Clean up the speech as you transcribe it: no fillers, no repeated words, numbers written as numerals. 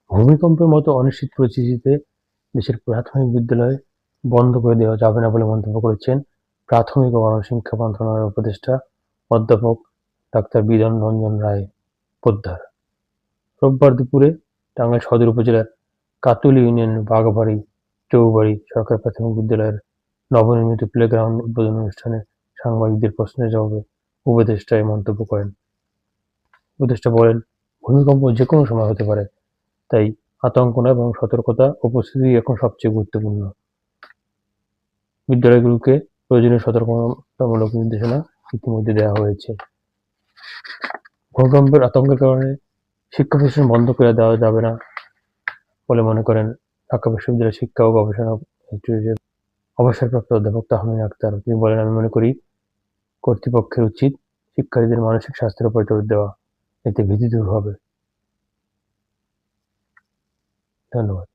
ভূমিকম্পের মতো অনিশ্চিত পরিস্থিতিতে দেশের প্রাথমিক বিদ্যালয় বন্ধ করে দেওয়া যাবে না বলে মন্তব্য করেছেন প্রাথমিক ও গণশিক্ষা মন্ত্রণালয়ের উপদেষ্টা অধ্যাপক ডাক্তার বিধান রঞ্জন রায় পোদ্দার। রোববার দুপুরে টাঙ্গাইল সদর উপজেলার কাতুল ইউনিয়নের বাঘাবাড়ি চৌবাড়ি সরকারি প্রাথমিক বিদ্যালয়ের নবনির্মিত প্লেগ্রাউন্ড উদ্বোধন অনুষ্ঠানে সাংবাদিকদের প্রশ্নের জবাবে উপদেষ্টা এই মন্তব্য করেন। উপদেষ্টা বলেন, ভূমিকম্প যেকোনো সময় হতে পারে, তাই আতঙ্ক নয় বরং সতর্কতা ও প্রস্তুতি এখন সবচেয়ে গুরুত্বপূর্ণ। বিদ্যালয়গুলোকে প্রয়োজনীয় সতর্কতামূলক নির্দেশনা ইতিমধ্যে দেওয়া হয়েছে। ভূমিকম্পের আতঙ্কের কারণে শিক্ষা প্রতিষ্ঠান বন্ধ করে দেওয়া যাবে না বলে মনে করেন ঢাকা বিশ্ববিদ্যালয়ের শিক্ষা ও গবেষণা ইনস্টিটিউটের অবসরপ্রাপ্ত অধ্যাপক তাহমিনা আক্তার। তিনি বলেন, আমি মনে করি কর্তৃপক্ষের উচিত শিক্ষার্থীদের মানসিক স্বাস্থ্যের উপর জোর দেওয়া, এতে ভীতি দূর হবে। ধন্যবাদ।